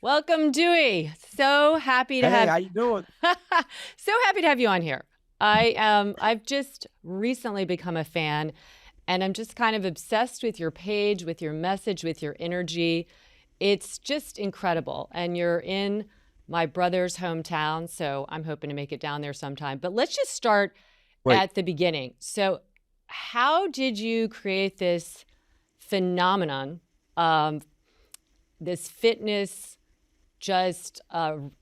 Welcome, Dewey. So happy to Hey, have how you doing? so happy to have you on here. I've just recently become a fan and I'm just kind of obsessed with your page, with your message, with your energy. It's just incredible. And you're in my brother's hometown, so I'm hoping to make it down there sometime. But let's just start Wait, at the beginning. So, how did you create this phenomenon, um, this fitness just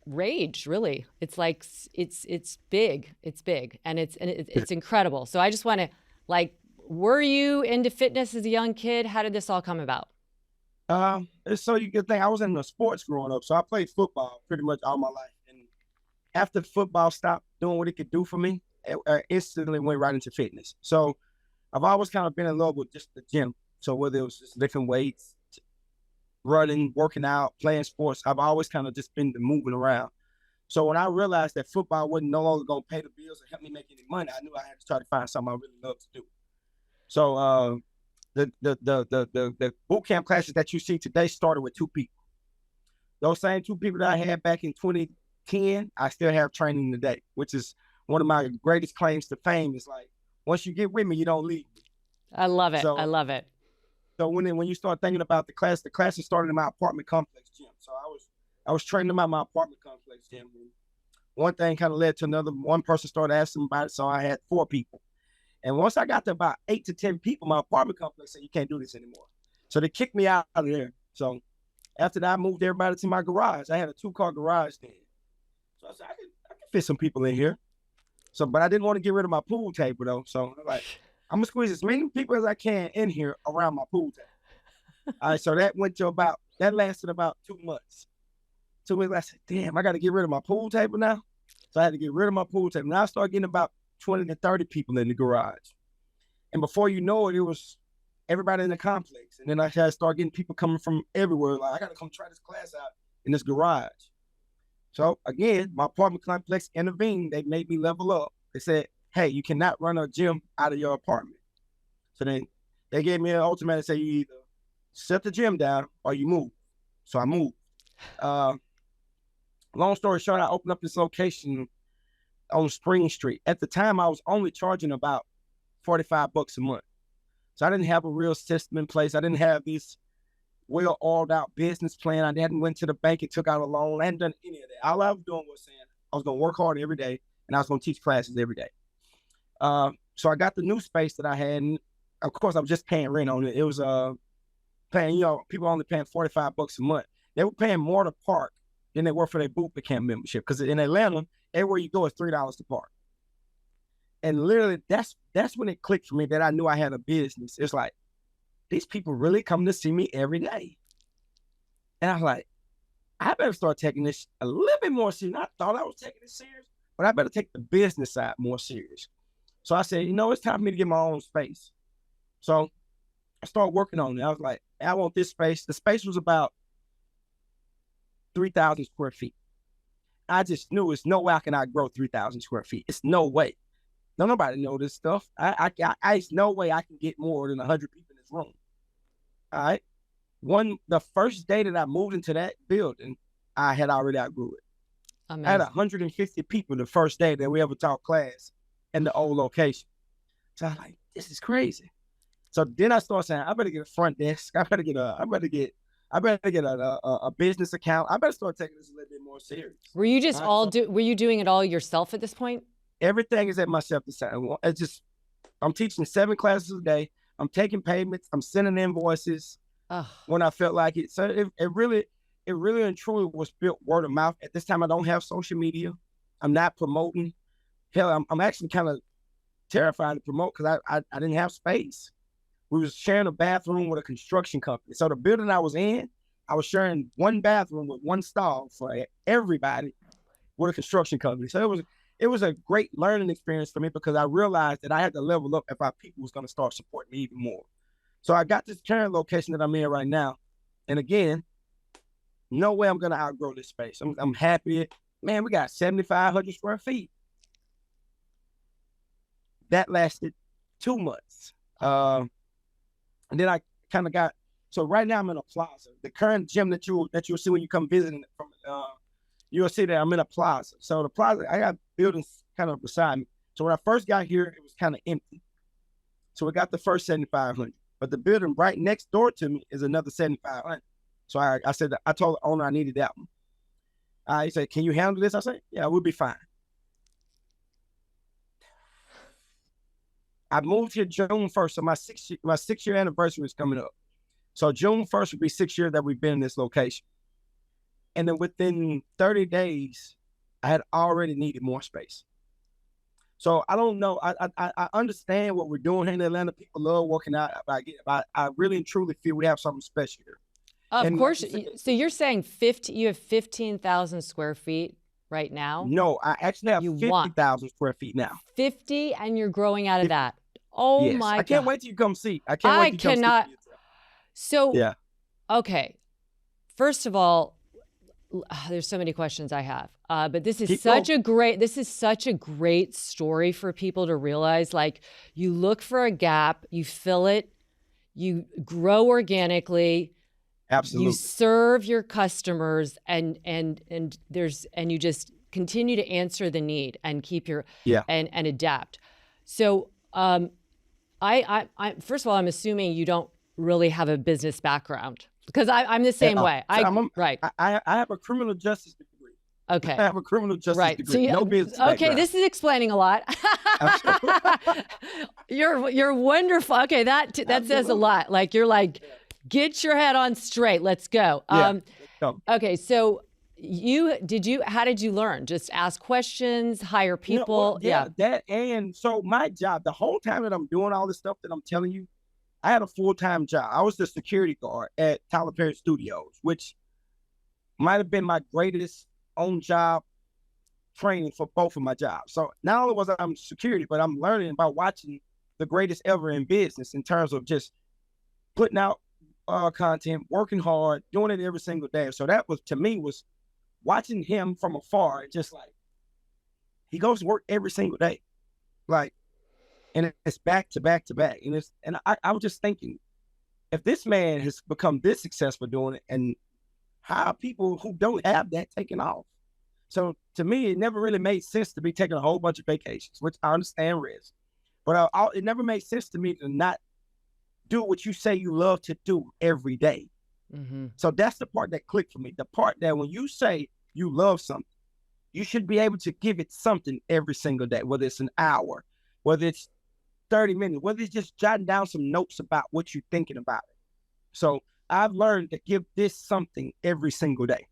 rage? Really, it's like it's big, it's incredible. So I just want to, like, were you into fitness as a young kid? How did this all come about? it's so you can think I was in the sports growing up, so I played football pretty much all my life. And after football stopped doing what it could do for me, it instantly went right into fitness. So I've always kind of been in love with just the gym. So whether it was just lifting weights, running, working out, playing sports, I've always kind of just been moving around. So when I realized that football wasn't no longer going to pay the bills or help me make any money, I knew I had to try to find something I really love to do. So the boot camp classes that you see today started with two people. Those same two people that I had back in 2010, I still have training today, which is one of my greatest claims to fame. Is like, once you get with me, you don't leave me. I love it. I So love it. so when you start thinking about the classes started in my apartment complex gym. So I was training them at my apartment complex gym. And one thing kind of led to another. One person started asking about it, so I had four people. And once I got to about 8 to 10 people, my apartment complex said, you can't do this anymore. So they kicked me out of there. So after that, I moved everybody to my garage. I had a 2-car garage then. So I said, I can fit some people in here. So, but I didn't want to get rid of my pool table though. So I'm like, I'm gonna squeeze as many people as I can in here around my pool table. All right. So that lasted about 2 months. 2 months, I said, damn, I got to get rid of my pool table now. So I had to get rid of my pool table. Now I started getting about 20 to 30 people in the garage. And before you know it, it was everybody in the complex. And then I had to start getting people coming from everywhere. Like, I got to come try this class out in this garage. So again, my apartment complex intervened. They made me level up. They said, hey, you cannot run a gym out of your apartment. So then they gave me an ultimatum and said, you either shut the gym down or you move. So I moved. Uh, Long story short, I opened up this location on Spring Street. At the time, I was only charging about $45 a month. So I didn't have a real system in place. I didn't have this well oiled out business plan. I hadn't went to the bank and took out a loan. I hadn't done any of that. All I was doing was saying I was going to work hard every day and I was going to teach classes every day. So I got the new space that I had. And of course, I was just paying rent on it. It was paying, people only paying $45 a month. They were paying more to park than they were for their bootcamp membership. Because in Atlanta, everywhere you go is $3 to park. And literally, that's when it clicked for me that I knew I had a business. It's like, these people really come to see me every day. And I was like, I better start taking this a little bit more serious. I thought I was taking it serious, but I better take the business side more serious. So I said, it's time for me to get my own space. So I started working on it. I was like, I want this space. The space was about 3,000 square feet. I just knew it's no way I can outgrow 3,000 square feet. It's no way. No, nobody know this stuff. It's no way I can get more than 100 people in this room. All right. The first day that I moved into that building, I had already outgrew it. Amazing. I had 150 people the first day that we ever taught class in the old location. So I was like, this is crazy. So then I started saying, I better get a front desk. I better get a business account. I better start taking this a little bit more serious. Were you just were you doing it all yourself at this point? Everything is at myself this time. I'm teaching 7 classes a day. I'm taking payments. I'm sending invoices when I felt like it. So it really and truly was built word of mouth. At this time, I don't have social media. I'm not promoting. Hell, I'm actually kind of terrified to promote because I didn't have space. We was sharing a bathroom with a construction company. So the building I was in, I was sharing one bathroom with one stall for everybody with a construction company. So it was a great learning experience for me because I realized that I had to level up if our people was going to start supporting me even more. So I got this current location that I'm in right now. And again, no way I'm going to outgrow this space. I'm happy. Man, we got 7,500 square feet. That lasted 2 months. And then I kind of got So right now I'm in a plaza. The current gym that you'll see when you come visiting from, you'll see that I'm in a plaza. So the plaza, I got buildings kind of beside me. So when I first got here, it was kind of empty. So we got the first 7,500, but the building right next door to me is another 7,500. So I said, I told the owner I needed that one. He said, "Can you handle this?" I said, "Yeah, we'll be fine." I moved here June 1st, so my 6-year anniversary is coming up. So June 1st would be 6 years that we've been in this location. And then within 30 days, I had already needed more space. So I don't know. I understand what we're doing here in Atlanta. People love working out. I really and truly feel we have something special here. Of course. So you're saying you have 15,000 square feet right now? No, I actually have 50,000 square feet now. 50, and you're growing out of that. Oh yes. my God. I can't wait till you come see. I can't wait till you come see. So, yeah. Okay. First of all, there's so many questions I have, but this is such a great story for people to realize. Like, you look for a gap, you fill it, you grow organically. Absolutely. You serve your customers, and you just continue to answer the need and keep your and adapt. So, I first of all, I'm assuming you don't really have a business background, because I'm the same way. I have a criminal justice degree. Okay. I have a criminal justice degree. No business background. This is explaining a lot. You're wonderful. Okay, that says a lot. Like, you're like, get your head on straight. Let's go. Okay, so how did you learn? Just ask questions, hire people? That, and so my job, the whole time that I'm doing all this stuff that I'm telling you, I had a full-time job. I was the security guard at Tyler Perry Studios, which might have been my greatest on-job training for both of my jobs. So not only was I'm security, but I'm learning by watching the greatest ever in business in terms of just putting out content, working hard, doing it every single day. So that was, to me, was watching him from afar. Just like, he goes to work every single day, like, and it's back to back to back. And I was just thinking, if this man has become this successful doing it, and how are people who don't have that taking off? So to me, it never really made sense to be taking a whole bunch of vacations, which I understand risk, but it never made sense to me to not do what you say you love to do every day. Mm-hmm. So that's the part that clicked for me. The part that when you say you love something, you should be able to give it something every single day, whether it's an hour, whether it's 30 minutes, whether it's just jotting down some notes about what you're thinking about it. So I've learned to give this something every single day.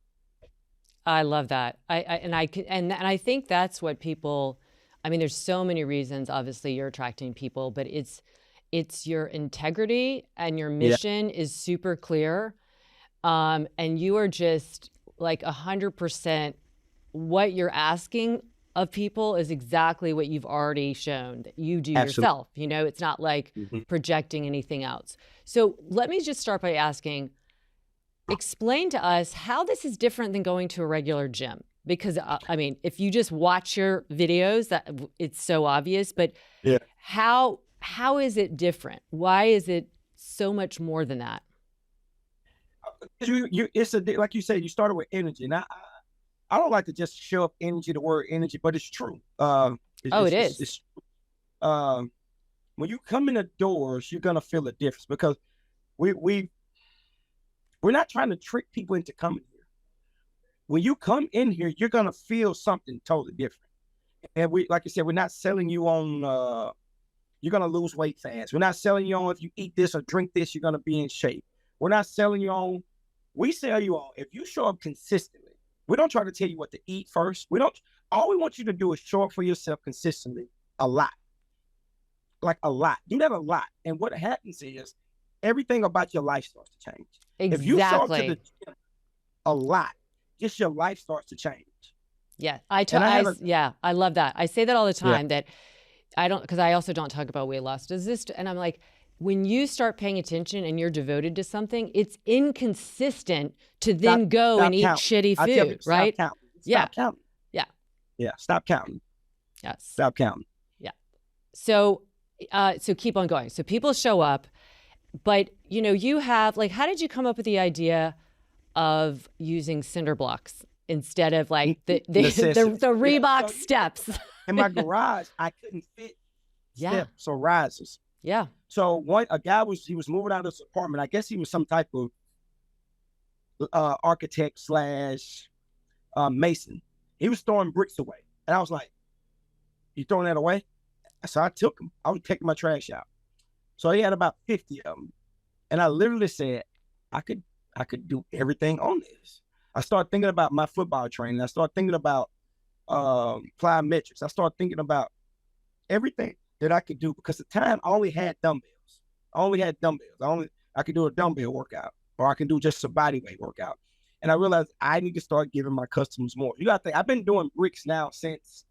I love that. I think that's what people, I mean, there's so many reasons, obviously, you're attracting people, but it's your integrity, and your mission is super clear. And you are just like 100%, what you're asking of people is exactly what you've already shown that you do yourself. You know, it's not like projecting anything else. So let me just start by asking, explain to us how this is different than going to a regular gym. Because I mean, if you just watch your videos, that it's so obvious, but how is it different? Why is it so much more than that? It's like you said, you started with energy. And I don't like to just show up energy, the word energy, but it's true. It is. It's when you come in the doors, you're gonna feel a difference, because we're not trying to trick people into coming here. When you come in here, you're gonna feel something totally different. And like I said, we're not selling you on you're gonna lose weight fast. We're not selling you on, if you eat this or drink this, you're gonna be in shape. We're not selling you on. We sell you on, if you show up consistently. We don't try to tell you what to eat first. All we want you to do is show up for yourself consistently, a lot. Like a lot. Do that a lot. And what happens is everything about your life starts to change. Exactly. If you show up to the gym a lot, just your life starts to change. Yeah. I love that. I say that all the time, that because I also don't talk about weight loss. And I'm like, when you start paying attention and you're devoted to something, it's inconsistent to then go and eat shitty food, right? Stop counting. Yeah. Yeah. Stop counting. Yes. Stop counting. Yeah. So keep on going. So people show up, But, you know, you have, like, how did you come up with the idea of using cinder blocks instead of like the Necessity. Reebok So steps? in my garage, I couldn't fit Yeah. steps or risers. Yeah. So a guy he was moving out of his apartment. I guess he was some type of architect slash mason. He was throwing bricks away, and I was like, "You throwing that away?" So I took him. I was taking my trash out. So he had about 50 of them, and I literally said, "I could do everything on this." I started thinking about my football training. I started thinking about plyometrics. I started thinking about everything that I could do, because at the time I only had dumbbells. I could do a dumbbell workout, or I can do just a body weight workout. And I realized I need to start giving my customers more. You gotta think, I've been doing bricks now since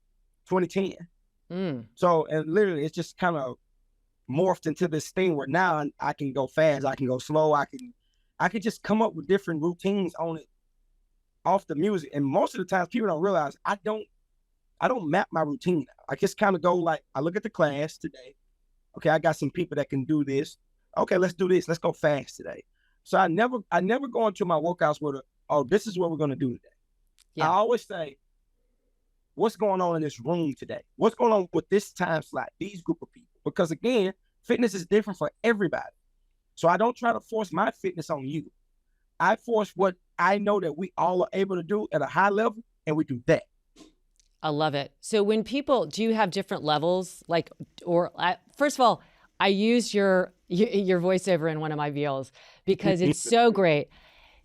2010. So, and literally it's just kind of morphed into this thing where now I can go fast, I can go slow, I can just come up with different routines on it off the music. And most of the times people don't realize I don't map my routine out. I just kind of go like, I look at the class today. Okay, I got some people that can do this. Okay, let's do this. Let's go fast today. So I never go into my workouts with this is what we're gonna do today. Yeah. I always say, what's going on in this room today? What's going on with this time slot, these group of people? Because again, fitness is different for everybody. So I don't try to force my fitness on you. I force what I know that we all are able to do at a high level, and we do that. I love it. So when people, do you have different levels? Like, first of all, I used your voiceover in one of my VLs because it's so great.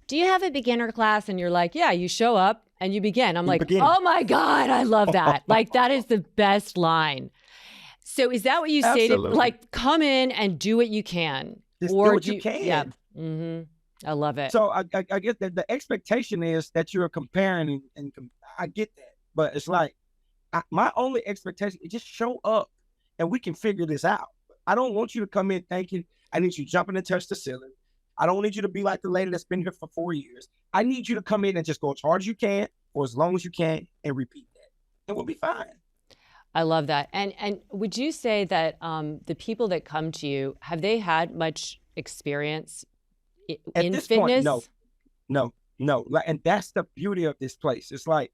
Do you have a beginner class? And you're like, yeah, you show up and you begin. I'm like, oh my God, I love that. Like, that is the best line. So is that what you say to, like, come in and do what you can? Just do what you can. Yeah. Mm-hmm. I love it. So I get that the expectation is that you're comparing, and I get that. But it's like, my only expectation is just show up and we can figure this out. I don't want you to come in thinking I need you jumping and touch the ceiling. I don't need you to be like the lady that's been here for 4 years. I need you to come in and just go as hard as you can for as long as you can and repeat that. And we'll be fine. I love that. And would you say that the people that come to you, have they had much experience At in this fitness? Point, no. Like, and that's the beauty of this place. It's like,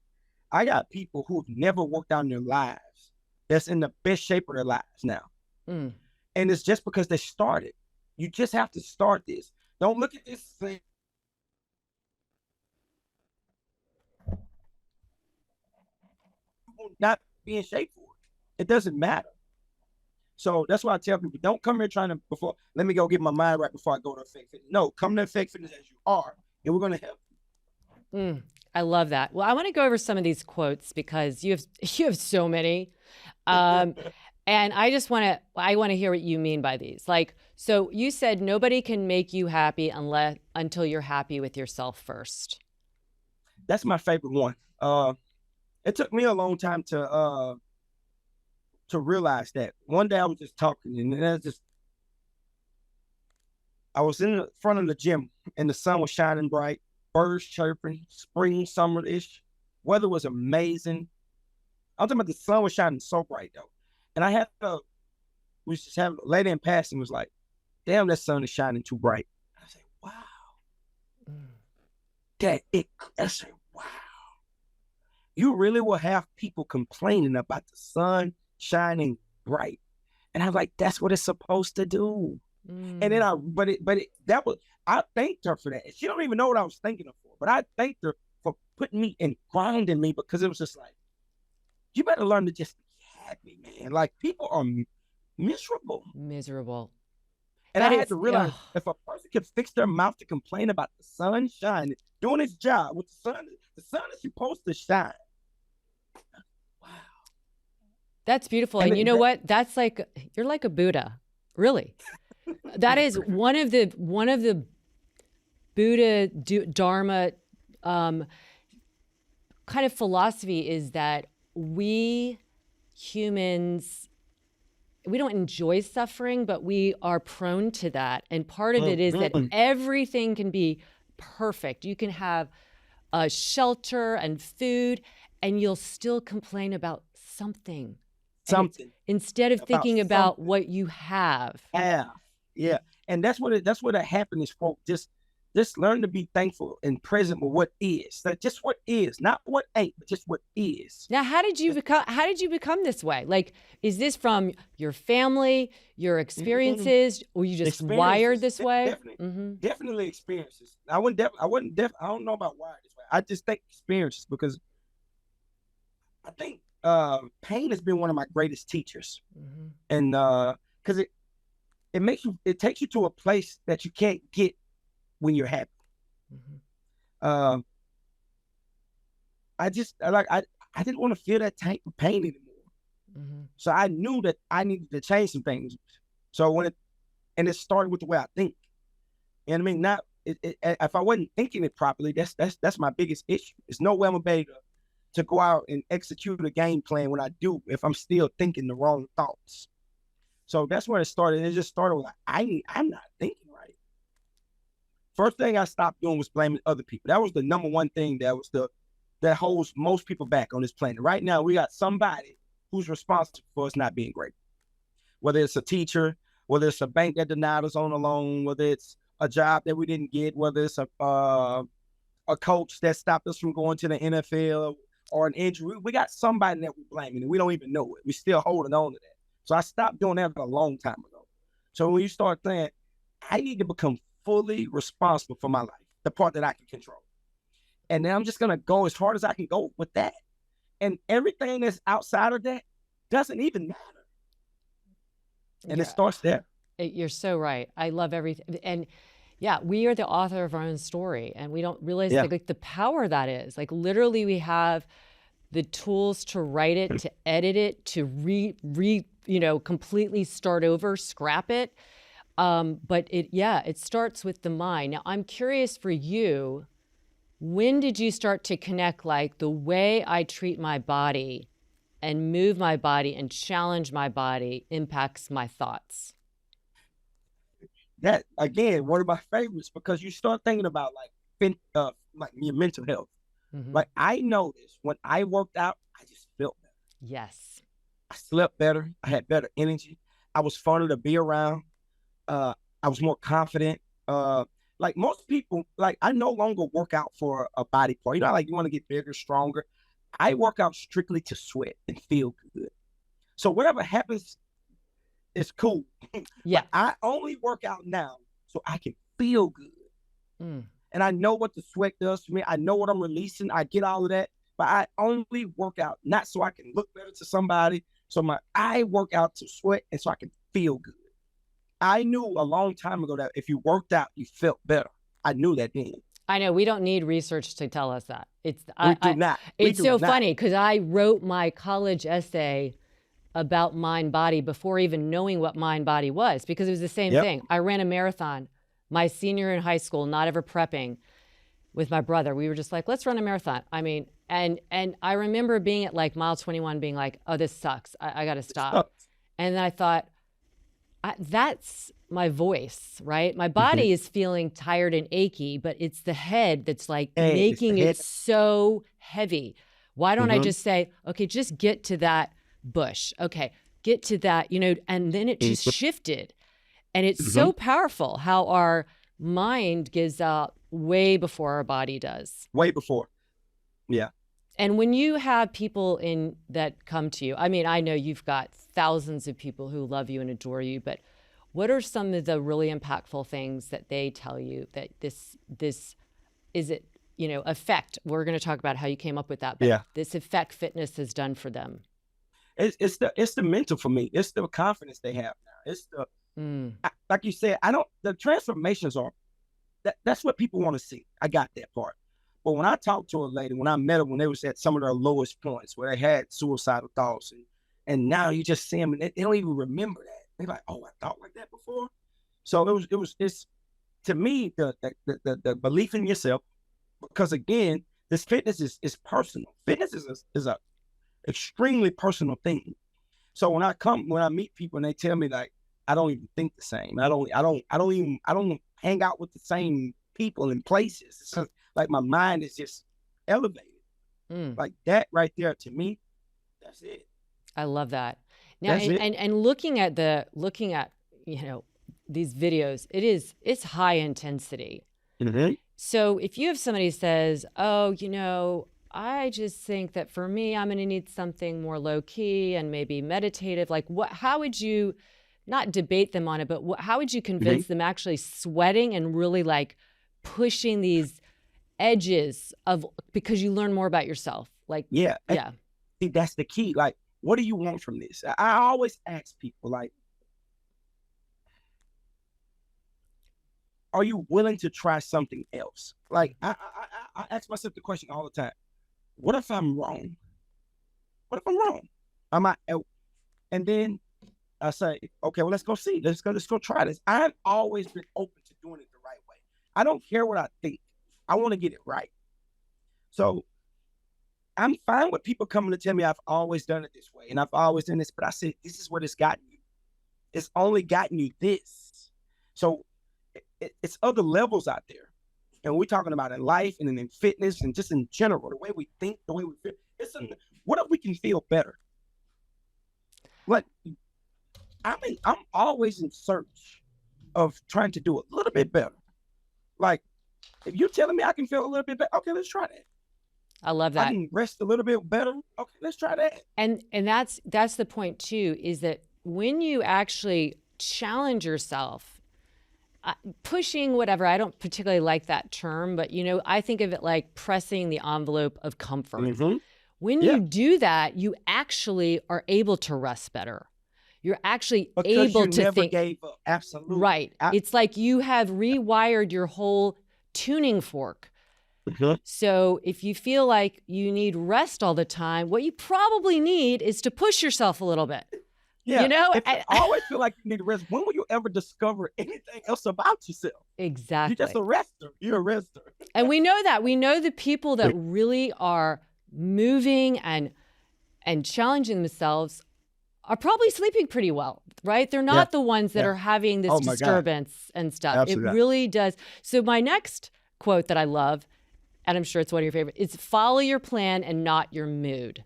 I got people who've never worked out in their lives that's in the best shape of their lives now. And it's just because they started. You just have to start this. Don't look at this thing. Not be in shape for it. It doesn't matter. So that's why I tell people, don't come here trying to, let me go get my mind right before I go to E.F.F.E.C.T. Fitness. No, come to E.F.F.E.C.T. Fitness as you are, and we're going to help you. I love that. Well, I want to go over some of these quotes because you have so many. And I want to hear what you mean by these. Like, so you said nobody can make you happy until you're happy with yourself first. That's my favorite one. It took me a long time to realize that. One day I was just talking, and I was in the front of the gym and the sun was shining bright, birds chirping, spring, summer-ish. Weather was amazing. I'm talking about the sun was shining so bright though. And I had we just having a lady in passing was like, damn, that sun is shining too bright. I said, wow. I said, wow. You really will have people complaining about the sun shining bright. And I was like, that's what it's supposed to do. And then I thanked her for that. She don't even know what I was thanking her for, but I thanked her for putting me and grounding me, because it was just like, you better learn to just be happy, man. Like, people are miserable. And I had to realize, if a person can fix their mouth to complain about the sun shining, doing its job with the sun is supposed to shine. Wow. That's beautiful. And you know what? That's like, you're like a Buddha, really. That is one of the Buddha Dharma kind of philosophy, is that we humans, we don't enjoy suffering, but we are prone to that. And part of it is that everything can be perfect. You can have shelter and food, and you'll still complain about something. Instead of thinking about what you have. Yeah. And that's what a happiness quote. Just learn to be thankful and present with what is. Like just what is, not what ain't, but just what is. Now, how did you become this way? Like, is this from your family, your experiences, or you just wired this way? Definitely experiences. I don't know about wired this way. I just think experiences, because I think pain has been one of my greatest teachers. And because it takes you to a place that you can't get when you're happy. I didn't want to feel that type of pain anymore. So I knew that I needed to change some things. So it started with the way I think. You know what I mean? Not if I wasn't thinking it properly, that's my biggest issue. There's no way I'm gonna be able to go out and execute a game plan when I do if I'm still thinking the wrong thoughts. So that's where it started. And it just started with I'm not thinking right. First thing I stopped doing was blaming other people. That was the number one thing that holds most people back on this planet. Right now, we got somebody who's responsible for us not being great. Whether it's a teacher, whether it's a bank that denied us on a loan, whether it's a job that we didn't get, whether it's a coach that stopped us from going to the NFL or an injury. We got somebody that we're blaming and we don't even know it. We're still holding on to that. So I stopped doing that a long time ago. So when you start saying, I need to become fully responsible for my life, the part that I can control. And then I'm just going to go as hard as I can go with that. And everything that's outside of that doesn't even matter. And it starts there. You're so right. I love everything. And yeah, we are the author of our own story, and we don't realize like the power that is. Like literally we have the tools to write it, to edit it, to completely start over, scrap it. But it starts with the mind. Now I'm curious for you, when did you start to connect like the way I treat my body and move my body and challenge my body impacts my thoughts? That again, one of my favorites, because you start thinking about like your mental health. Like I noticed when I worked out, I just felt better. Yes. I slept better. I had better energy. I was funner to be around. I was more confident. Like most people, like I no longer work out for a body part. You know, like you want to get bigger, stronger. I work out strictly to sweat and feel good. So whatever happens, it's cool. Yeah. But I only work out now so I can feel good. And I know what the sweat does for me. I know what I'm releasing. I get all of that. But I only work out not so I can look better to somebody. So I work out to sweat and so I can feel good. I knew a long time ago that if you worked out, you felt better. I knew that then. I know we don't need research to tell us that. It's funny because I wrote my college essay about mind body before even knowing what mind body was, because it was the same thing. I ran a marathon my senior in high school, not ever prepping, with my brother. We were just like, let's run a marathon. I mean, and I remember being at like mile 21 being like, oh, this sucks. I got to stop. And then I thought, that's my voice, right? My body is feeling tired and achy, but it's the head that's like making it so heavy. Why don't I just say, okay, just get to that bush. Okay, get to that, and then it just shifted. And it's so powerful how our mind gives out way before our body does. Way before. Yeah. And when you have people that come to you, I mean, I know you've got thousands of people who love you and adore you, but what are some of the really impactful things that they tell you that this is it, E.F.F.E.C.T? We're going to talk about how you came up with that, but this E.F.F.E.C.T fitness has done for them. It's the mental for me. It's the confidence they have now. It's the like you said, the transformations are that's what people want to see. I got that part. But when I talked to a lady, when I met her, when they was at some of their lowest points where they had suicidal thoughts, and now you just see them and they don't even remember that. They're like, oh, I thought like that before. So it's to me, the belief in yourself, because again, this fitness is personal. Fitness is a extremely personal thing. So when I meet people and they tell me like, I don't even think the same. I don't hang out with the same people and places. It's just, like my mind is just elevated. Like that right there to me, that's it. I love that. Now and looking at these videos, it's high intensity. Mm-hmm. So if you have somebody who says, oh, I just think that for me, I'm going to need something more low key and maybe meditative. Like how would you not debate them on it, but how would you convince them actually sweating and really like pushing these edges because you learn more about yourself? Like, yeah. Yeah. See, that's the key. Like, what do you want from this? I always ask people, like, are you willing to try something else? Like, I ask myself the question all the time. What if I'm wrong? What if I'm wrong? And then I say, okay, well, let's go see. Let's go try this. I've always been open to doing it the right way. I don't care what I think. I want to get it right. So I'm fine with people coming to tell me I've always done it this way and I've always done this, but I said, this is what it's gotten you. It's only gotten you this. So it's other levels out there. And we're talking about in life and in fitness and just in general, the way we think, the way we feel. What if we can feel better? Like, I'm always in search of trying to do a little bit better. Like, if you're telling me I can feel a little bit better, okay, let's try that. I love that. I can rest a little bit better. Okay, let's try that. And that's the point too, is that when you actually challenge yourself, pushing whatever, I don't particularly like that term, but I think of it like pressing the envelope of comfort. Mm-hmm. When you do that, you actually are able to rest better. You're actually able to never think. Gave up. Absolutely. Right. It's like you have rewired your whole tuning fork. Mm-hmm. So if you feel like you need rest all the time, what you probably need is to push yourself a little bit. Yeah. I always feel like you need rest. When will you ever discover anything else about yourself? Exactly. You're just a rester. You're a rester. And we know that. We know the people that really are moving and challenging themselves are probably sleeping pretty well, right? They're not the ones that are having this disturbance and stuff. Absolutely. It really does. So my next quote that I love, and I'm sure it's one of your favorites, is follow your plan and not your mood.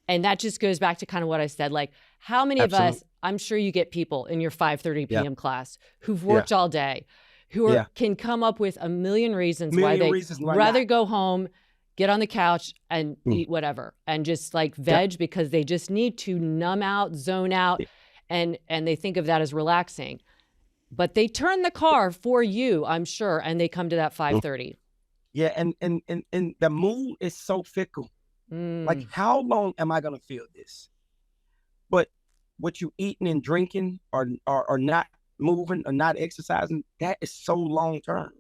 And that just goes back to kind of what I said. Like, how many of us, I'm sure you get people in your 5:30 p.m. class who've worked all day, who can come up with a million reasons why they'd rather go home, get on the couch and eat whatever and just like veg because they just need to numb out, zone out, and they think of that as relaxing. But they turn the car for you, I'm sure, and they come to that 5:30. Yeah, and the mood is so fickle. Like, how long am I gonna feel this? But what you eating and drinking or not moving or not exercising, that is so long term.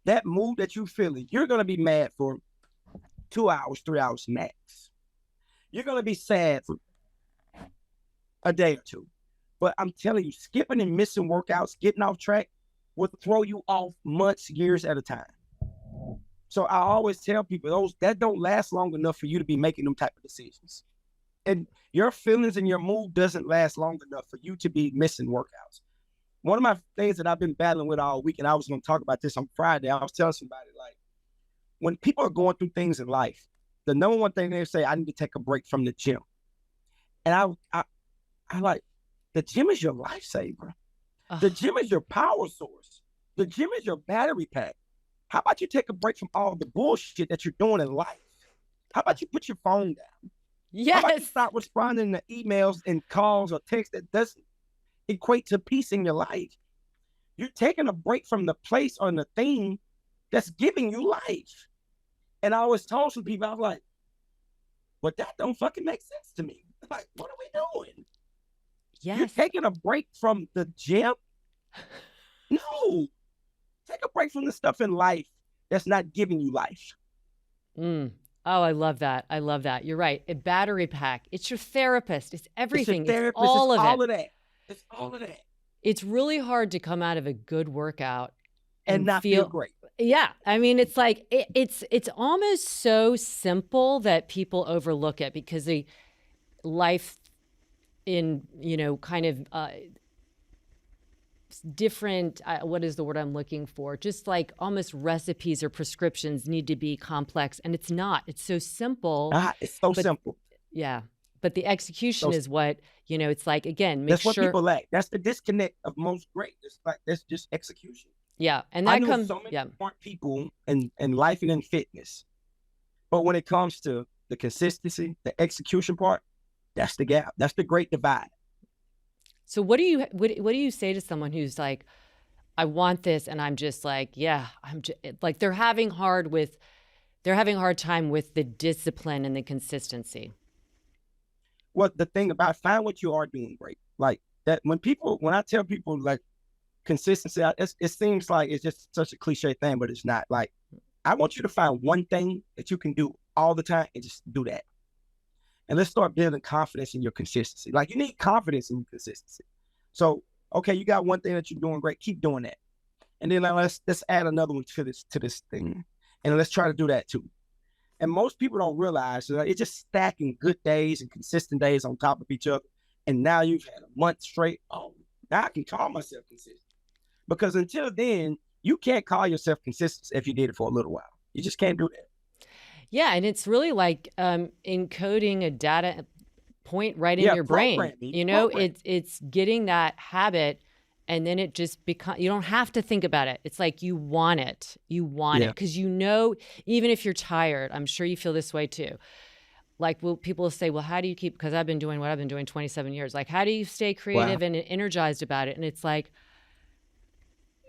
That mood that you feeling, you're gonna be mad for 2 hours, 3 hours max. You're gonna be sad for a day or two. But I'm telling you, skipping and missing workouts, getting off track, will throw you off months, years at a time. So I always tell people that don't last long enough for you to be making them type of decisions. And your feelings and your mood doesn't last long enough for you to be missing workouts. One of my things that I've been battling with all week, and I was going to talk about this on Friday, I was telling somebody, like, when people are going through things in life, the number one thing they say, I need to take a break from the gym. And I like, the gym is your lifesaver. The gym is your power source. The gym is your battery pack. How about you take a break from all the bullshit that you're doing in life? How about you put your phone down? Yes. How about you stop responding to emails and calls or texts that doesn't equate to peace in your life? You're taking a break from the place or the thing that's giving you life. And I always told some people, I was like, but that don't fucking make sense to me. Like, what are we doing? Yes. You're taking a break from the gym? No. Take a break from the stuff in life that's not giving you life. Oh, I love that. I love that. You're right. A battery pack. It's your therapist. It's everything. It's your therapist. It's all of that. It's all of that. It's really hard to come out of a good workout and not feel great. Yeah. I mean, it's like, it's almost so simple that people overlook it because the life in, kind of different, what is the word I'm looking for? Just like almost recipes or prescriptions need to be complex. And it's not. It's so simple. It's so simple. Yeah. But the execution So is what, it's like, again, make that's what sure. people lack. That's the disconnect of most great. It's like, that's just execution. Yeah. And I that knew comes, so many yeah. smart people in life and in fitness. But when it comes to the consistency, the execution part, that's the gap. That's the great divide. So what do you say to someone who's like, I want this, and I'm just like, yeah, like they're having a hard time with the discipline and the consistency. Well, the thing about, find what you are doing great. Like that, when I tell people like consistency, it seems like it's just such a cliche thing, but it's not. Like, I want you to find one thing that you can do all the time and just do that. And let's start building confidence in your consistency. Like, you need confidence in your consistency. So, okay, you got one thing that you're doing great, keep doing that. And then let's add another one to this thing. And let's try to do that too. And most people don't realize that it's just stacking good days and consistent days on top of each other. And now you've had a month straight. Oh, now I can call myself consistent. Because until then, you can't call yourself consistent if you did it for a little while. You just can't do that. Yeah, and it's really like encoding a data point right in your brain. It's getting that habit, and then it just becomes, you don't have to think about it. It's like you want it. You want it because even if you're tired, I'm sure you feel this way too. Like, people will say, well, how do you keep, because I've been doing what I've been doing 27 years. Like, how do you stay creative and energized about it? And it's like,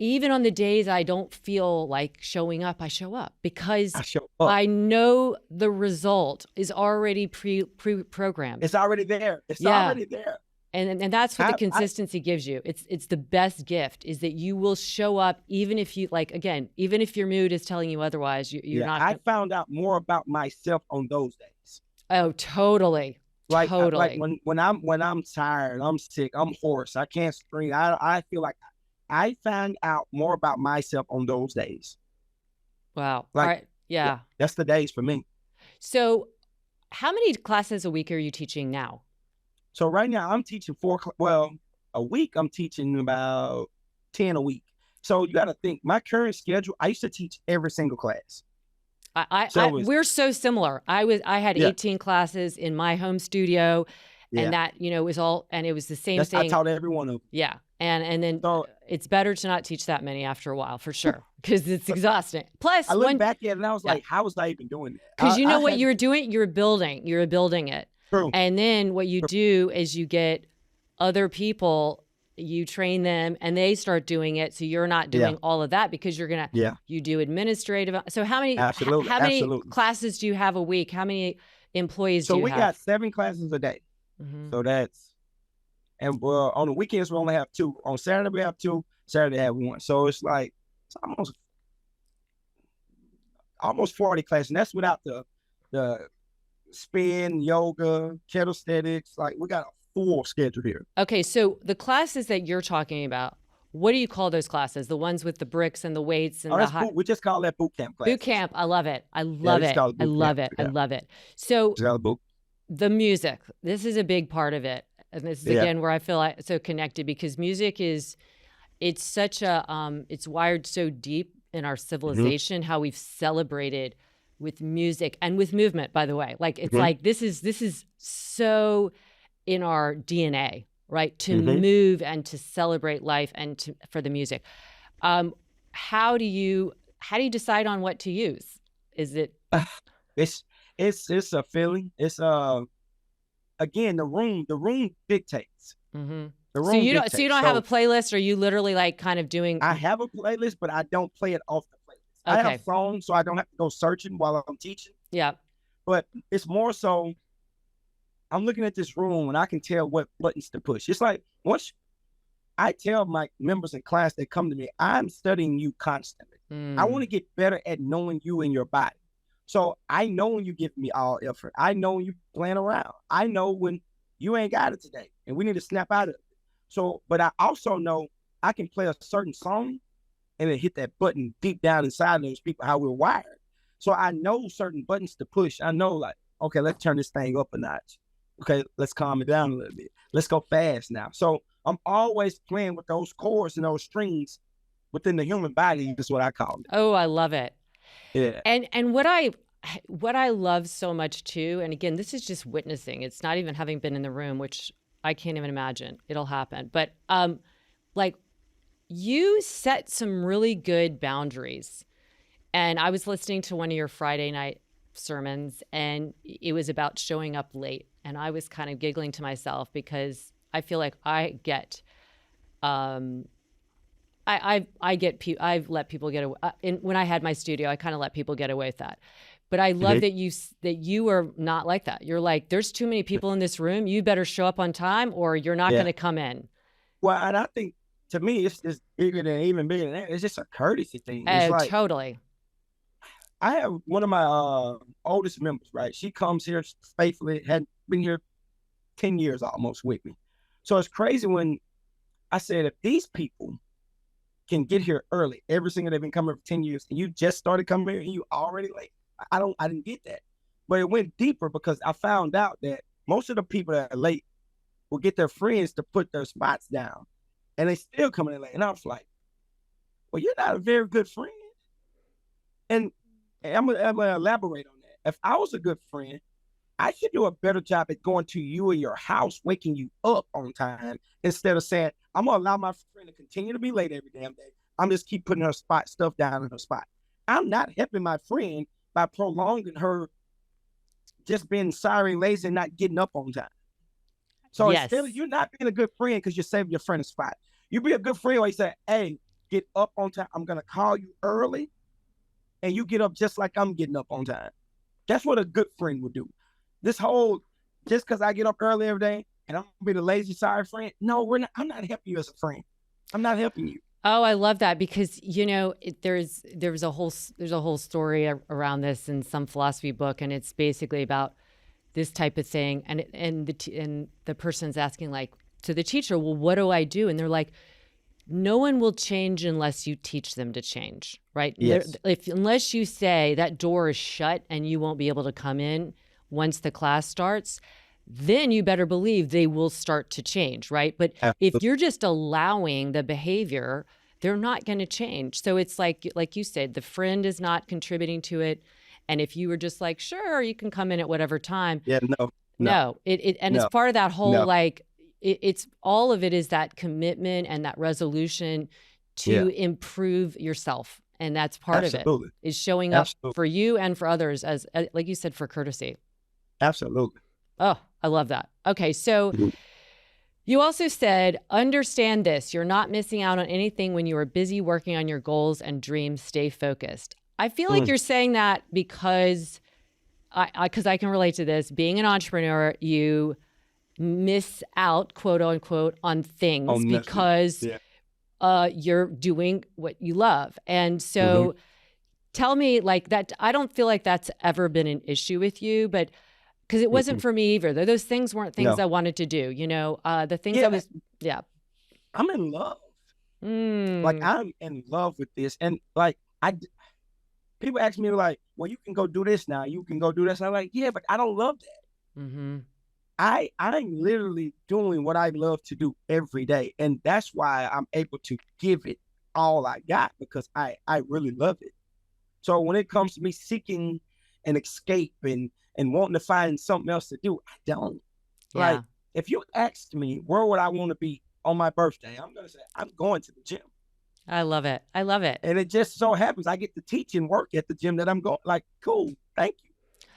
even on the days I don't feel like showing up, I show up because I know the result is already pre-programmed. It's already there. It's already there. And that's what the consistency gives you. It's the best gift, is that you will show up even if you, like, again, even if your mood is telling you otherwise, you're not. I found out more about myself on those days. Oh, totally. Like, totally. Like when I'm tired, I'm sick, I'm hoarse, I can't scream. I feel like I find out more about myself on those days. Wow. Like, all right. Yeah. That's the days for me. So how many classes a week are you teaching now? So right now I'm teaching a week I'm teaching about 10 a week. So you got to think, my current schedule, I used to teach every single class. We're so similar. I had 18 classes in my home studio, and that, was all, and it was the same thing. I taught every one of them. Yeah. And then it's better to not teach that many after a while, for sure, because it's exhausting. Plus, I look back at it and I was like, how was I even doing that? Because what you were doing? You were building it. True. And then what you do is you get other people, you train them, and they start doing it. So you're not doing all of that, because you're going to, you do administrative. So how many classes do you have a week? How many employees do you have? So we got 7 classes a day. Mm-hmm. So that's, and on the weekends we only have 2. On Saturday we have 2. Saturday we have 1. So it's like, it's almost 40 classes. And that's without the spin, yoga, calisthenics. Like, we got a full schedule here. Okay, so the classes that you're talking about, what do you call those classes? The ones with the bricks and the weights and we just call that bootcamp class. Bootcamp, I love it. I love it. I love it. I love it. So the music, this is a big part of it. And this is again where I feel so connected, because music it's such a, it's wired so deep in our civilization, how we've celebrated with music and with movement, by the way. Like, it's like, this is so in our DNA, right? To move and to celebrate life and for the music. How do you decide on what to use? Is it? It's a feeling. It's again, the room dictates. Mm-hmm. So you don't have a playlist, or you literally like kind of doing? I have a playlist, but I don't play it off the playlist. Okay. I have songs, so I don't have to go searching while I'm teaching. Yeah. But it's more so, I'm looking at this room and I can tell what buttons to push. It's like, once I tell my members in class that come to me, I'm studying you constantly. I want to get better at knowing you and your body. So I know when you give me all effort. I know when you playing around. I know when you ain't got it today and we need to snap out of it. So, but I also know I can play a certain song and then hit that button deep down inside those people, how we're wired. So I know certain buttons to push. I know, like, okay, let's turn this thing up a notch. Okay, let's calm it down a little bit. Let's go fast now. So I'm always playing with those chords and those strings within the human body, is what I call it. Oh, I love it. Yeah. And what I what I love so much too, and again, this is just witnessing. It's not even having been in the room, which I can't even imagine it'll happen. But like you set some really good boundaries. And I was listening to one of your Friday night sermons, and it was about showing up late. And I was kind of giggling to myself because I feel like I get, um, I've let people get away. When I had my studio, I kind of let people get away with that. But I love that you are not like that. You're like, there's too many people in this room. You better show up on time, or you're not going to come in. Well, and I think to me, it's bigger than even bigger than that. It's just a courtesy thing. It's like, totally. I have one of my oldest members, right? She comes here faithfully, had been here 10 years almost with me. So it's crazy when I said, if these people can get here early, every single day, they've been coming for 10 years, and you just started coming here and you already late. I didn't get that. But it went deeper because I found out that most of the people that are late will get their friends to put their spots down, and they still coming in late. And I was like, well, you're not a very good friend. And I'm gonna elaborate on that. If I was a good friend, I should do a better job at going to you or your house, waking you up on time, instead of saying, I'm gonna allow my friend to continue to be late every damn day. I'm just keep putting her stuff down in her spot. I'm not helping my friend by prolonging her just being sorry, lazy, and not getting up on time. So instead of you're not being a good friend because you're saving your friend a spot. You be a good friend where you say, hey, get up on time. I'm gonna call you early, and you get up just like I'm getting up on time. That's what a good friend would do. This whole, just because I get up early every day and I'm gonna be the lazy, sorry friend. No, I'm not helping you as a friend. I'm not helping you. Oh, I love that because, there's a whole story around this in some philosophy book, and it's basically about this type of thing. And the person's asking, like, to the teacher, well, what do I do? And they're like, no one will change unless you teach them to change, right? Yes. Unless you say that door is shut and you won't be able to come in once the class starts, then you better believe they will start to change, right? But if you're just allowing the behavior, they're not going to change. So it's like you said, the friend is not contributing to it. And if you were just like, sure, you can come in at whatever time. Yeah, no. It's part of that whole, it's all of it is that commitment and that resolution to improve yourself. And that's part of it, is showing up for you and for others as like you said, for courtesy. Absolutely. Oh, I love that. Okay. So you also said, understand this, you're not missing out on anything when you are busy working on your goals and dreams. Stay focused. I feel like you're saying that because I can relate to this. Being an entrepreneur, you miss out, quote unquote, on things because you're doing what you love. And so tell me, like, that, I don't feel like that's ever been an issue with you, but because it wasn't for me either. Those things weren't things I wanted to do, the things I was, I'm in love. Like, I'm in love with this. And like, people ask me like, well, you can go do this now. You can go do this. And I'm like, yeah, but I don't love that. I'm literally doing what I love to do every day. And that's why I'm able to give it all I got, because I really love it. So when it comes to me seeking an escape and wanting to find something else to do, I don't. Like, if you asked me, where would I want to be on my birthday? I'm going to say, I'm going to the gym. I love it. I love it. And it just so happens I get to teach and work at the gym that I'm going. Like, cool. Thank you.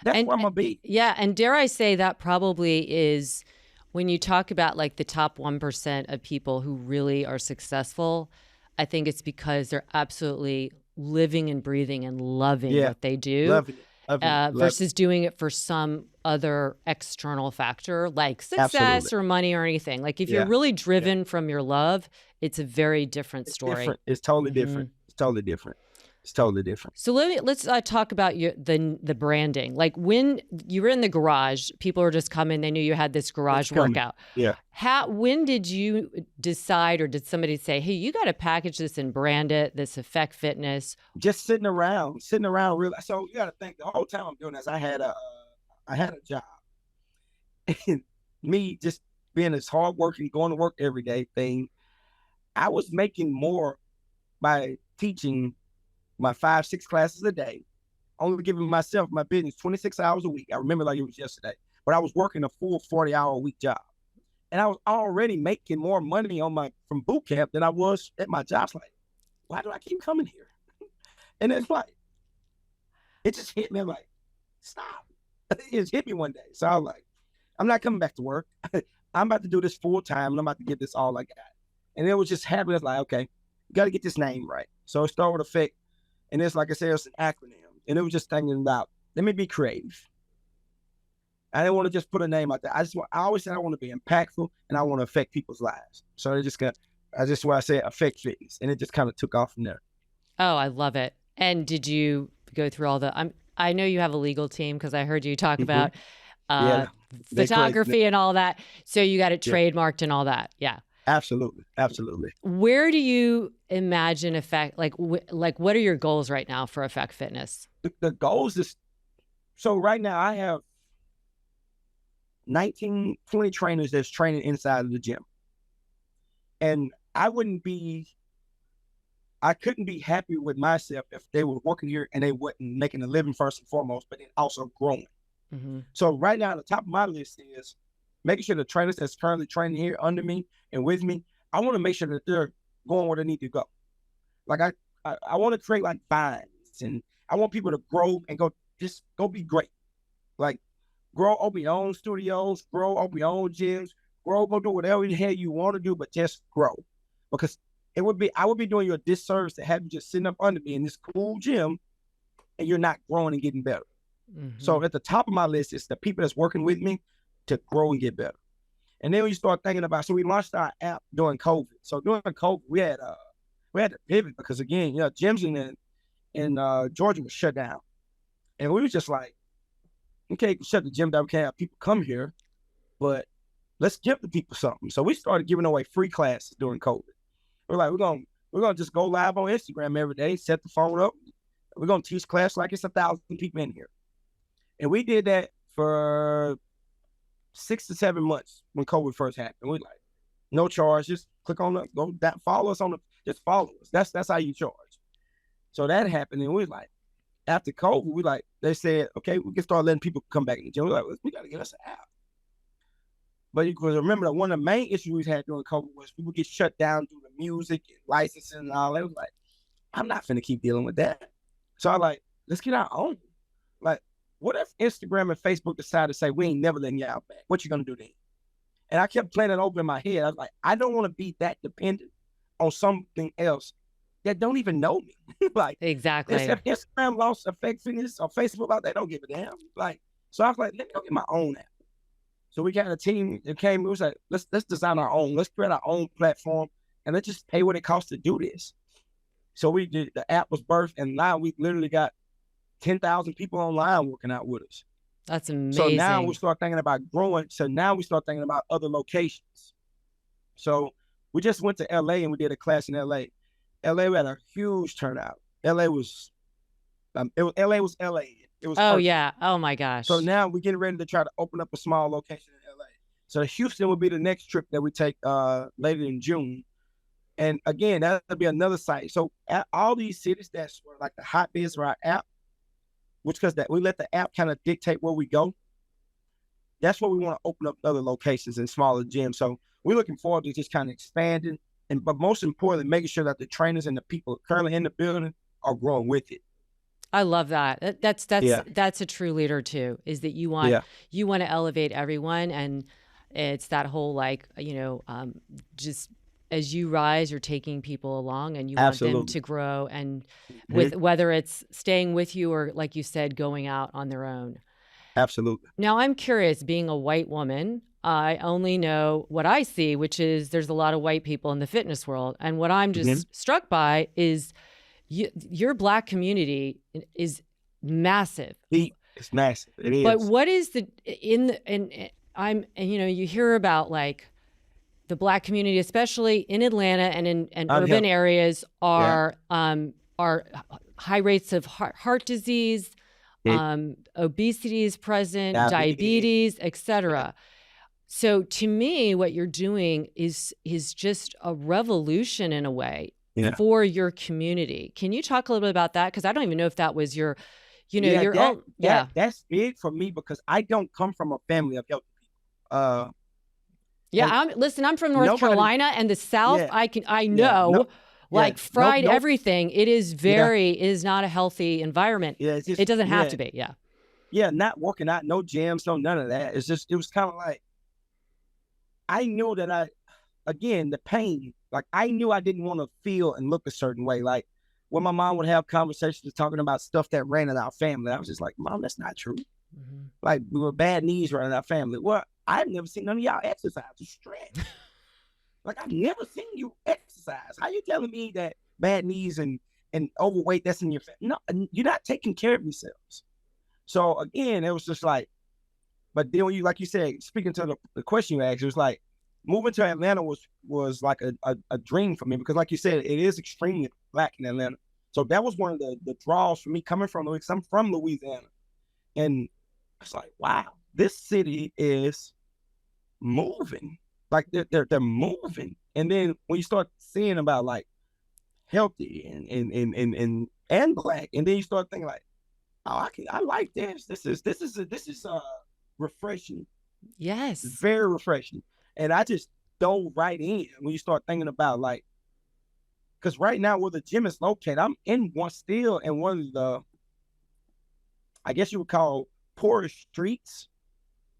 That's where I'm going to be. Yeah. And dare I say that probably is when you talk about like the top 1% of people who really are successful, I think it's because they're absolutely living and breathing and loving what they do. Loving it. Versus doing it for some other external factor like success or money or anything. Like if you're really driven from your love, it's a very different story. It's totally different. It's totally different. It's totally different. So let's talk about the branding. Like when you were in the garage, people were just coming. They knew you had this garage workout. Yeah. When did you decide, or did somebody say, "Hey, you got to package this and brand it, this E.F.F.E.C.T Fitness"? Just sitting around. Real. So you got to think the whole time I'm doing this, I had a job, and me just being this hardworking, going to work every day thing. I was making more by teaching my 5-6 classes a day only giving myself, my business, 26 hours a week. I remember like it was yesterday, but I was working a full 40-hour-a-week job. And I was already making more money from boot camp than I was at my job. It's like, why do I keep coming here? And it's like, it just hit me. I'm like, stop. It just hit me one day. So I was like, I'm not coming back to work. I'm about to do this full time, and I'm about to get this all I got. And it was just happening. It's like, okay, you got to get this name right. So it started with E.F.F.E.C.T. And it's like I said, it's an acronym. And it was just thinking about, let me be creative. I didn't want to just put a name out there. I always said I want to be impactful and I want to affect people's lives. So I said E.F.F.E.C.T Fitness, and it just kind of took off from there. Oh, I love it. And did you go through all the, I know you have a legal team because I heard you talk about photography and all that. So you got it trademarked and all that. Yeah. Absolutely. Absolutely. Where do you imagine E.F.F.E.C.T, like what are your goals right now for E.F.F.E.C.T Fitness? The goals is, so right now I have 19, 20 trainers that's training inside of the gym. And I couldn't be happy with myself if they were working here and they wasn't making a living first and foremost, but then also growing. Mm-hmm. So right now, the top of my list is making sure the trainers that's currently training here under me and with me, I want to make sure that they're going where they need to go. Like I want to create like vines, and I want people to grow and go be great. Like grow, open your own studios, grow, open your own gyms, grow, go do whatever the hell you want to do, but just grow. Because I would be doing you a disservice to have you just sitting up under me in this cool gym and you're not growing and getting better. Mm-hmm. So at the top of my list is the people that's working with me to grow and get better. And then we start thinking about, so we launched our app during COVID. So during COVID, we had to pivot because again, gyms in Georgia was shut down. And we were just like, okay, shut the gym down, we can't have people come here, but let's give the people something. So we started giving away free classes during COVID. We're like, we're gonna just go live on Instagram every day, set the phone up. We're gonna teach class like it's 1,000 people in here. And we did that for 6 to 7 months when COVID first happened. We're like, no charge, just click on follow us just follow us. That's how you charge. So that happened, and we was like, after COVID, they said, okay, we can start letting people come back in the gym. We're like, we gotta get us an app. But you can remember that one of the main issues we had during COVID was people get shut down due to music and licensing and all that. It was like, I'm not finna keep dealing with that. So I'm like, let's get our own. Like, what if Instagram and Facebook decide to say, we ain't never letting y'all back? What you gonna do then? And I kept playing it over in my head. I was like, I don't want to be that dependent on something else that don't even know me. Like, exactly. If Instagram lost E.F.F.E.C.T Fitness or Facebook out, they don't give a damn. Like, so I was like, let me go get my own app. So we got a team that came, it was like, let's design our own, let's create our own platform, and let's just pay what it costs to do this. So we did, the app was birthed, and now we literally got 10,000 people online working out with us. That's amazing. So now we start thinking about growing. So now we start thinking about other locations. So we just went to LA and we did a class in LA. LA, we had a huge turnout. LA was LA. It was perfect. Yeah. Oh my gosh. So now we're getting ready to try to open up a small location in LA. So Houston will be the next trip that we take later in June. And again, that'll be another site. So at all these cities that's like the hotbeds for our app, because we let the app kind of dictate where we go. That's where we want to open up other locations and smaller gyms. So we're looking forward to just kind of expanding, but most importantly, making sure that the trainers and the people currently in the building are growing with it. I love that. That's a true leader too, is that you want to elevate everyone. And it's that whole just as you rise, you're taking people along and you want them to grow, and with whether it's staying with you or, like you said, going out on their own. Absolutely. Now I'm curious, being a white woman, I only know what I see, which is there's a lot of white people in the fitness world. And what I'm just struck by is your Black community is massive. It's massive. It is. But what is you hear about like the Black community, especially in Atlanta and in urban areas, are high rates of heart disease, obesity is present, diabetes, etc. So to me, what you're doing is just a revolution in a way for your community. Can you talk a little bit about that? Because I don't even know if that was your you know, Yeah, you're all, yeah. that's big for me because I don't come from a family of healthy people. Yeah, And I'm from North nobody, Carolina and the South. yeah, I yeah, no, know, yeah, like no, fried no, everything. It yeah, is not a healthy environment. yeah, it's It just, doesn't have yeah, to be. Yeah. yeah, not working out, no gyms, no none of that. It's just, it was kind of like, I knew that again, the pain, like I knew I didn't want to feel and look a certain way. Like when my mom would have conversations talking about stuff that ran in our family, I was just like, Mom, that's not true. Mm-hmm. Like we were bad knees running our family. Well, I've never seen none of y'all exercise or stretch. Like I've never seen you exercise. How you telling me that bad knees and overweight that's in your family? No, you're not taking care of yourselves. So again, it was just like, but then when you, like you said, speaking to the question you asked, it was like moving to Atlanta was like a dream for me because, like you said, it is extremely black in Atlanta. So that was one of the draws for me coming from Louisiana. I'm from Louisiana, and it's like, wow, this city is moving. Like they're moving. And then when you start seeing about like healthy and black, and then you start thinking like, oh, I like this. This is refreshing. Yes. Very refreshing. And I just dove right in when you start thinking about like, because right now where the gym is located, I'm in one still in one of the, I guess you would call poorest streets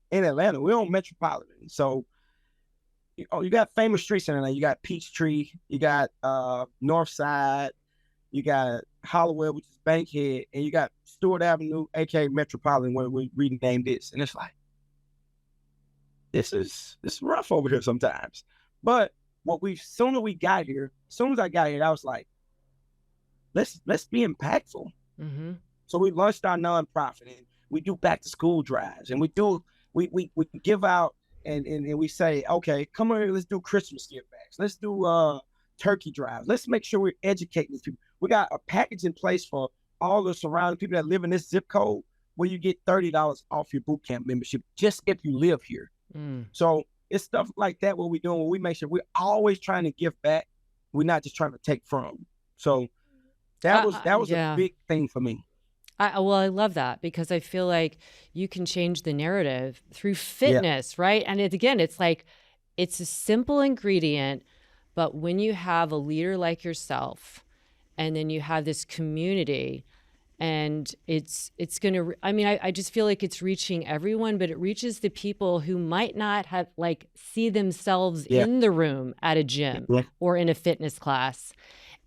in Atlanta. We're on Metropolitan. So you got famous streets in Atlanta. You got Peachtree, you got North Side, you got Hollywood, which is Bankhead, and you got Stewart Avenue, aka Metropolitan, where we renamed this. And it's like, this is rough over here sometimes. But soon as I got here, I was like, let's be impactful. Mm-hmm. So we launched our nonprofit and we do back to school drives and we give out and we say, okay, come on here, let's do Christmas gift bags. Let's do turkey drives. Let's make sure we're educating these people. We got a package in place for all the surrounding people that live in this zip code where you get $30 off your boot camp membership just if you live here. Mm. So it's stuff like that what we're doing where we make sure we're always trying to give back. We're not just trying to take from. So that was yeah. a big thing for me. Well, I love that because I feel like you can change the narrative through fitness, right? And it's like, it's a simple ingredient, but when you have a leader like yourself, and then you have this community, and it's going to, I just feel like it's reaching everyone, but it reaches the people who might not have see themselves in the room at a gym or in a fitness class.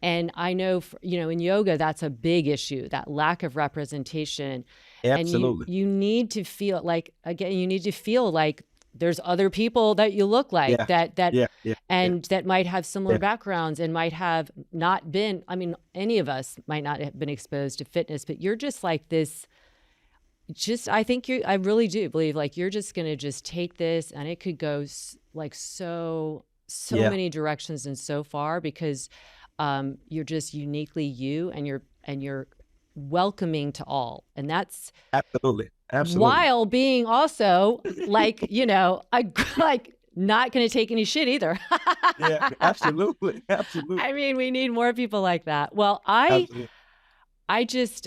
And I know, in yoga, that's a big issue, that lack of representation. Absolutely. And you need to feel like, there's other people that you look like that might have similar backgrounds and might have not been, any of us might not have been exposed to fitness, but you're just like this, I really do believe like you're just going to just take this and it could go like so many directions and so far because you're just uniquely you and you're welcoming to all. And that's absolutely while being also like, not going to take any shit either. Yeah, absolutely. We need more people like that. Well, I just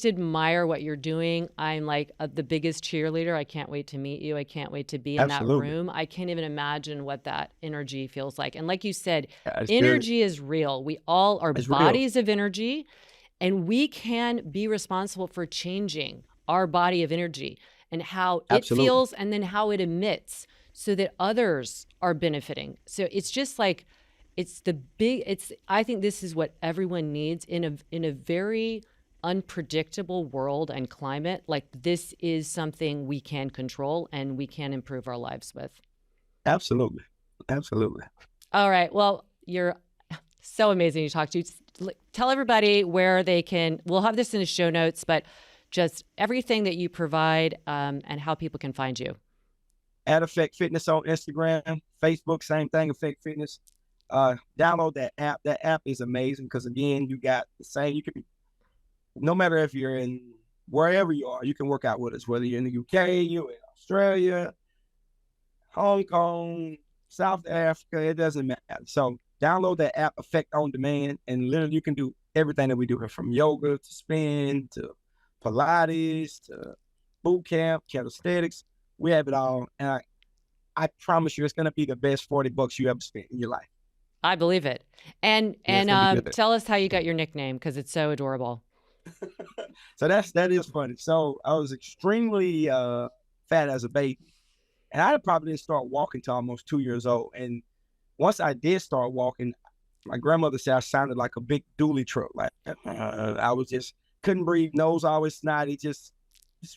admire what you're doing. I'm like the biggest cheerleader. I can't wait to meet you. I can't wait to be in that room. I can't even imagine what that energy feels like. And like you said, energy is real. We all are bodies of energy, and we can be responsible for changing our body of energy and how it feels and then how it emits so that others are benefiting. So it's just like, I think this is what everyone needs in a very unpredictable world and climate. Like this is something we can control and we can improve our lives with. Absolutely. All right. Well, you're so amazing to talk to. Tell everybody where they can, we'll have this in the show notes, but just everything that you provide and how people can find you. At E.F.F.E.C.T Fitness on Instagram, Facebook, same thing, E.F.F.E.C.T Fitness. Download that app. That app is amazing because again, you got the same, you can, no matter if you're in wherever you are, you can work out with us, whether you're in the UK, you're in Australia, Hong Kong, South Africa, it doesn't matter. So download that app, E.F.F.E.C.T On Demand, and literally you can do everything that we do here, from yoga to spin to Pilates to boot camp, calisthenics. We have it all. And I promise you, it's going to be the best $40 you ever spent in your life. I believe it. And Yeah, it's gonna be good. tell us how you got your nickname, because it's so adorable. So that is funny. So I was extremely fat as a baby, and I probably didn't start walking till almost 2 years old. And once I did start walking, my grandmother said I sounded like a big dually truck. Like I was just couldn't breathe, nose always snotty, just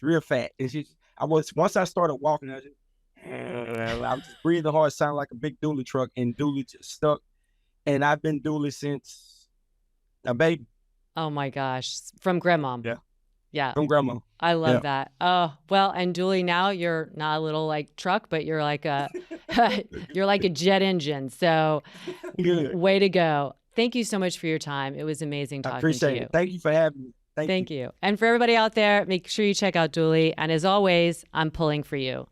real fat. And once I started walking, I was just breathing hard, sounded like a big dually truck, and dually just stuck. And I've been dually since a baby. Oh my gosh. From grandma. Yeah. Yeah. From grandma. I love that. Oh, well, and Dooley, now you're not a little like truck, but you're like a you're like a jet engine. So way to go. Thank you so much for your time. It was amazing talking to you. I appreciate it. Thank you for having me. Thank you. And for everybody out there, make sure you check out Dooley. And as always, I'm pulling for you.